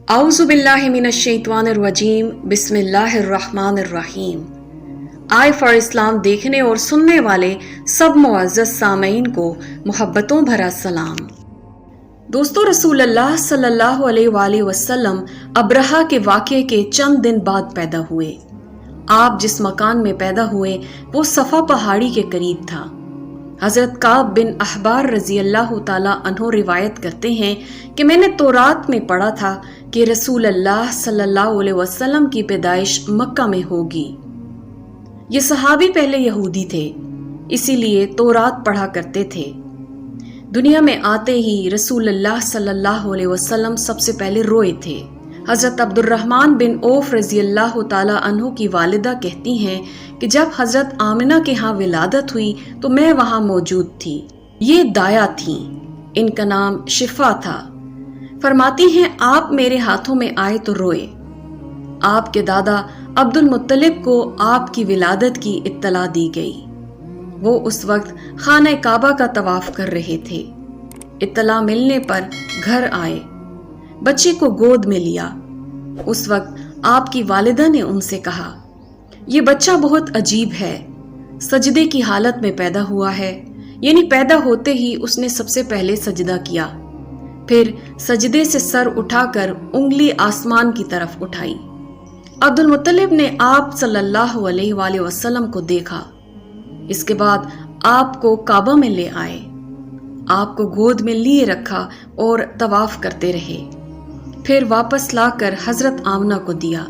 औज़ु बिल्लाहि मिनश्शैतानिर्रजीम बिस्मिल्लाहिर्रहमानिर्रहीम। I for इस्लाम देखने और सुनने वाले सब मुअज़्ज़ज़ सामीन को मोहब्बतों भरा सलाम। दोस्तों, रसूल अल्लाह सल्लल्लाहु अलैहि वसल्लम अब्रहा के वाक़े के चंद दिन बाद पैदा हुए। आप जिस मकान में पैदा हुए वो सफ़ा पहाड़ी के करीब था। हज़रत काब बिन अहबार रज़ी अल्लाह ताला अन्हो रिवायत करते हैं कि मैंने तौरात में पढ़ा था कि रसूल अल्लाह सल्लल्लाहु अलैहि वसल्लम की पैदाइश मक्का में होगी। ये सहाबी पहले यहूदी थे, इसीलिए तौरात पढ़ा करते थे। दुनिया में आते ही रसूल अल्लाह सल्लल्लाहु अलैहि वसल्लम सबसे पहले रोए थे। हज़रत अब्दुर्रहमान बिन औफ रज़ी अल्लाह ताला अन्हु की वालिदा कहती हैं कि जब हज़रत आमिना के यहाँ विलादत हुई तो मैं वहाँ मौजूद थी। ये दाया थीं, इनका नाम शिफा था। फरमाती हैं आप मेरे हाथों में आए तो रोए। आपके दादा अब्दुल मुत्तलिब को आपकी विलादत की इत्तला दी गई। वो उस वक्त खाना काबा का तवाफ कर रहे थे। इत्तला मिलने पर घर आए, बच्चे को गोद में लिया। उस वक्त आपकी वालिदा ने उनसे कहा, ये बच्चा बहुत अजीब है, सजदे की हालत में पैदा हुआ है। यानी पैदा होते ही उसने सबसे पहले सजदा किया, फिर सजदे से सर उठाकर उंगली आसमान की तरफ उठाई। अब्दुल मुत्तलिब ने आप सल्लल्लाहु अलैहि वसल्लम को देखा। इसके बाद आपको काबा में ले आए, आपको गोद में लिए रखा और तवाफ करते रहे। फिर वापस लाकर हजरत आमना को दिया।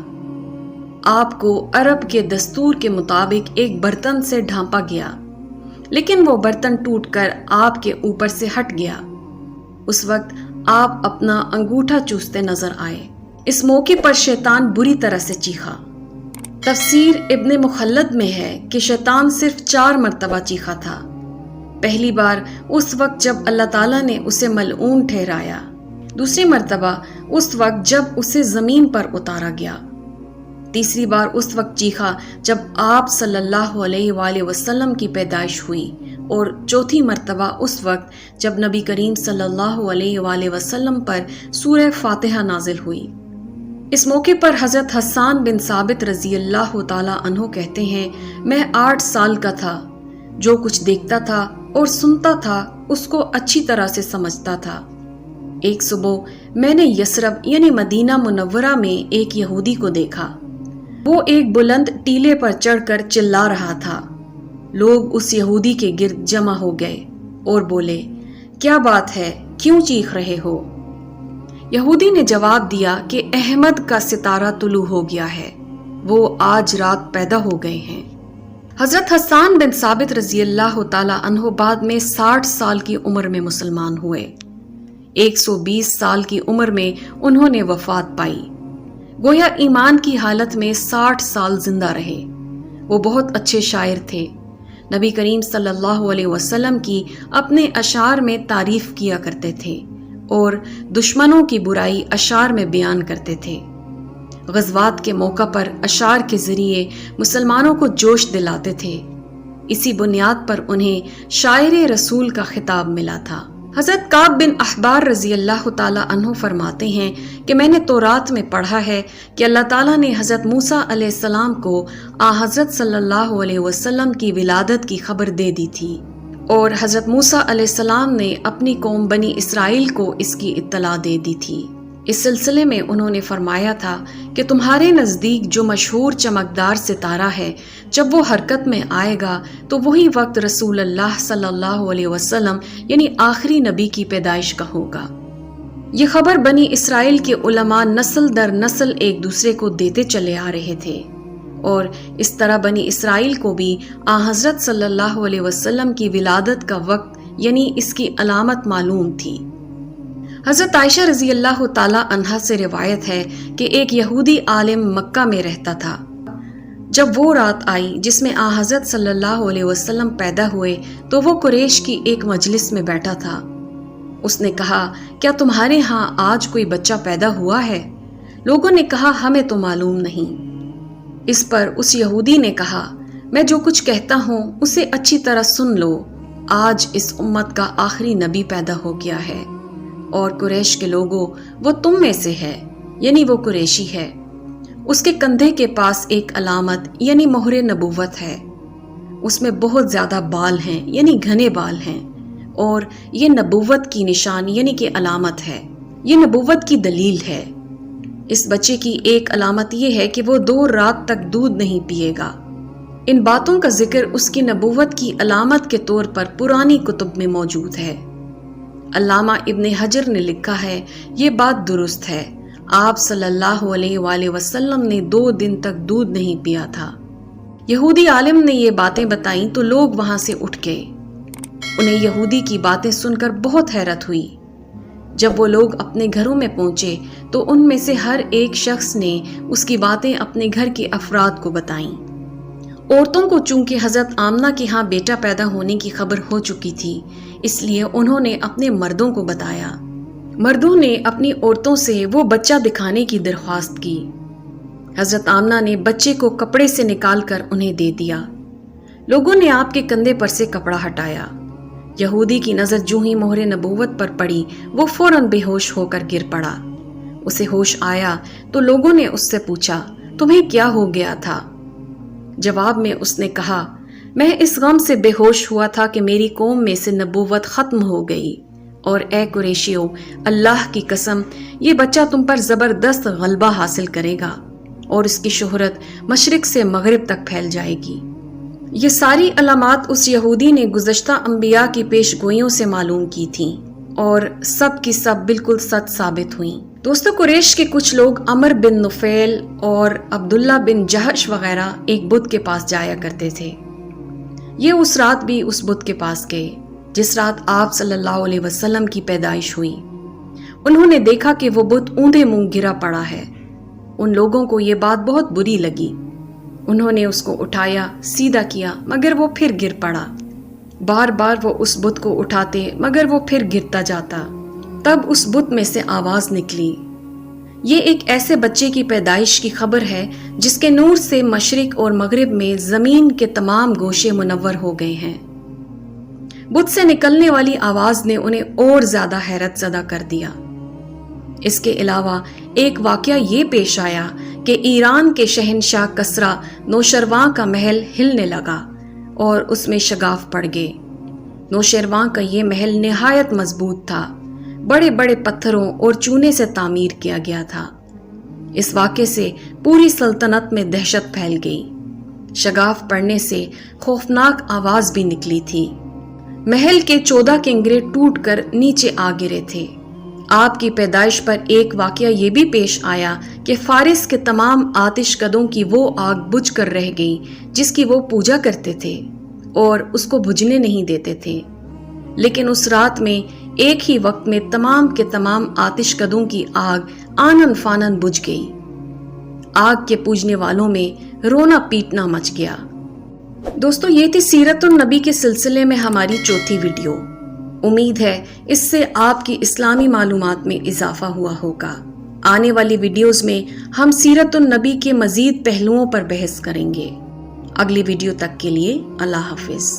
आपको अरब के दस्तूर के मुताबिक एक बर्तन से ढांपा गया, लेकिन वो बर्तन टूटकर आपके ऊपर से हट गया। उस वक्त आप अपना अंगूठा चूसते नजर आए। इस मौके पर शैतान बुरी तरह से चीखा। तफसीर इब्ने मुखल्लद में है कि शैतान सिर्फ 4 मरतबा चीखा था। पहली बार उस वक्त जब अल्लाह ताला ने उसे मलऊन ठहराया, दूसरी मरतबा उस वक्त जब उसे जमीन पर उतारा गया, तीसरी बार उस वक्त चीखा जब आप सल्लल्लाहु अलैहि वसल्लम की पैदाइश हुई, और चौथी मरतबा उस वक्त जब नबी करीम सल्लल्लाहु अलैहि वसल्लम पर सूरह फातिहा नाजिल हुई। इस मौके पर हज़रत हस्सान बिन साबित रज़ी अल्लाह ताला अन्हो कहते हैं, मैं 8 साल का था। जो कुछ देखता था और सुनता था उसको अच्छी तरह से समझता था। एक सुबह मैंने यसरब यानी मदीना मुनव्वरा में एक यहूदी को देखा। वो एक बुलंद टीले पर चढ़कर चिल्ला रहा था। लोग उस यहूदी के गिर्द जमा हो गए और बोले, क्या बात है, क्यों चीख रहे हो? यहूदी ने जवाब दिया कि अहमद का सितारा तुलू हो गया है, वो आज रात पैदा हो गए हैं। हजरत हस्सान बिन साबित रजी अल्लाह ताला अन्हो बाद में 60 साल की उम्र में मुसलमान हुए। 120 साल की उम्र में उन्होंने वफात पाई। गोया ईमान की हालत में 60 साल जिंदा रहे। वो बहुत अच्छे शायर थे। नबी करीम सल्लल्लाहु अलैहि वसल्लम की अपने अशार में तारीफ किया करते थे और दुश्मनों की बुराई अशार में बयान करते थे। गज़वात के मौका पर अशार के ज़रिए मुसलमानों को जोश दिलाते थे। इसी बुनियाद पर उन्हें शायर रसूल का खिताब मिला था। हज़रत काब बिन अहबार रज़ी अल्लाह ताला अन्हु फरमाते हैं कि मैंने तौरात में पढ़ा है कि अल्लाह ताला ने हज़रत मूसा अलैहिस्सलाम को हज़रत सल्लल्लाहु अलैहि वसल्लम की विलादत की खबर दे दी थी, और हज़रत मूसा अलैहिस्सलाम ने अपनी कौम बनी इसराइल को इसकी इत्तला दे दी थी। इस सिलसिले में उन्होंने फरमाया था कि तुम्हारे नज़दीक जो मशहूर चमकदार सितारा है, जब वो हरकत में आएगा तो वही वक्त रसूल अल्लाह सल्लल्लाहु अलैहि वसल्लम यानी आखिरी नबी की पैदाइश का होगा। ये खबर बनी इसराइल के उलमा नस्ल दर नस्ल एक दूसरे को देते चले आ रहे थे, और इस तरह बनी इसराइल को भी हज़रत सल्लल्लाहु अलैहि वसल्लम की विलादत का वक्त यानी इसकी अलामत मालूम थी। हज़रत आयशा रज़ी अल्लाह ताला अन्हा से रिवायत है कि एक यहूदी आलिम मक्का में रहता था। जब वो रात आई जिसमें हज़रत सल्लल्लाहु अलैहि वसल्लम पैदा हुए तो वो कुरैश की एक मजलिस में बैठा था। उसने कहा, क्या तुम्हारे यहाँ आज कोई बच्चा पैदा हुआ है? लोगों ने कहा, हमें तो मालूम नहीं। इस पर उस यहूदी ने कहा, मैं जो कुछ कहता हूँ उसे अच्छी तरह सुन लो। आज इस उम्मत का आखिरी नबी पैदा हो गया है, और कुरैश के लोगों वो तुम में से है। यानी वो कुरैशी है। उसके कंधे के पास एक अलामत यानी मोहरे नबूवत है। उसमें बहुत ज़्यादा बाल हैं यानी घने बाल हैं, और ये नबूवत की निशान यानी कि अलामत है, ये नबूवत की दलील है। इस बच्चे की एक अलामत ये है कि वो 2 रात तक दूध नहीं पिएगा। इन बातों का जिक्र उसकी नबूवत की अलामत के तौर पर पुरानी कुतुब में मौजूद है। अल्लामा इब्न हजर ने लिखा है, ये बात दुरुस्त है, आप सल्लल्लाहु अलैहि वसल्लम ने 2 दिन तक दूध नहीं पिया था। यहूदी आलिम ने ये बातें बताईं तो लोग वहां से उठ गए। उन्हें यहूदी की बातें सुनकर बहुत हैरत हुई। जब वो लोग अपने घरों में पहुंचे तो उनमें से हर एक शख्स ने उसकी बातें अपने घर के अफराद को बताईं। औरतों को चूंकि हजरत आमना के यहाँ बेटा पैदा होने की खबर हो चुकी थी, इसलिए उन्होंने अपने मर्दों को बताया। मर्दों ने अपनी औरतों से वो बच्चा दिखाने की दरख्वास्त की। हजरत आमना ने बच्चे को कपड़े से निकालकर उन्हें दे दिया। लोगों ने आपके कंधे पर से कपड़ा हटाया। यहूदी की नजर जो ही मोहरे नबूवत पर पड़ी, वो फौरन बेहोश होकर गिर पड़ा। उसे होश आया तो लोगों ने उससे पूछा, तुम्हें क्या हो गया था? जवाब में उसने कहा, मैं इस गम से बेहोश हुआ था कि मेरी कौम में से नबूवत खत्म हो गई, और ए कुरैशियों, अल्लाह की कसम, ये बच्चा तुम पर जबरदस्त गलबा हासिल करेगा और इसकी शोहरत मशरिक से मगरिब तक फैल जाएगी। ये सारी अलामात उस यहूदी ने गुज़श्ता अंबिया की पेशगोइयों से मालूम की थीं, और सब की सब बिल्कुल सच साबित हुई। दोस्तों, कुरैश के कुछ लोग अमर बिन नुफैल और अब्दुल्ला बिन जहश वगैरह एक बुत के पास जाया करते थे। ये उस रात भी उस बुत के पास गए जिस रात आप सल्लल्लाहु अलैहि वसल्लम की पैदाइश हुई। उन्होंने देखा कि वो बुत ऊंधे मुंह गिरा पड़ा है। उन लोगों को ये बात बहुत बुरी लगी। उन्होंने उसको उठाया, सीधा किया, मगर वो फिर गिर पड़ा। बार बार वो उस बुत को उठाते, मगर वो फिर गिरता जाता। तब उस बुत में से आवाज निकली। ये एक ऐसे बच्चे की पैदाइश की खबर है जिसके नूर से मशरिक और मगरिब में जमीन के तमाम गोशे मुनव्वर हो गए हैं। बुत से निकलने वाली आवाज ने उन्हें और ज्यादा हैरत ज़दा कर दिया। इसके अलावा एक वाकया ये पेश आया कि ईरान के शहनशाह कसरा नौशरवां का महल हिलने लगा और उसमें शगाफ पड़ गए। नौशरवां का ये महल निहायत मजबूत था, बड़े बड़े पत्थरों और चूने से तामीर किया गया था। इस वाक़े से पूरी सल्तनत में दहशत फैल गई। शगाफ पड़ने से खौफनाक आवाज भी निकली थी। महल के 14 किंगरे टूटकर नीचे आ गिरे थे। आपकी पैदाइश पर एक वाकया ये भी पेश आया कि फारिस के तमाम आतिशकदों की वो आग बुझ कर रह गई जिसकी वो पूजा करते थे और उसको बुझने नहीं देते थे। लेकिन उस रात में एक ही वक्त में तमाम के तमाम आतिशकदों की आग आनन फानन बुझ गई। आग के पूजने वालों में रोना पीटना मच गया। दोस्तों, ये थी सीरतुन नबी के सिलसिले में हमारी चौथी वीडियो। उम्मीद है इससे आपकी इस्लामी मालूमात में इजाफा हुआ होगा। आने वाली वीडियोस में हम सीरतुन नबी के मजीद पहलुओं पर बहस करेंगे। अगली वीडियो तक के लिए अल्लाह हाफिज।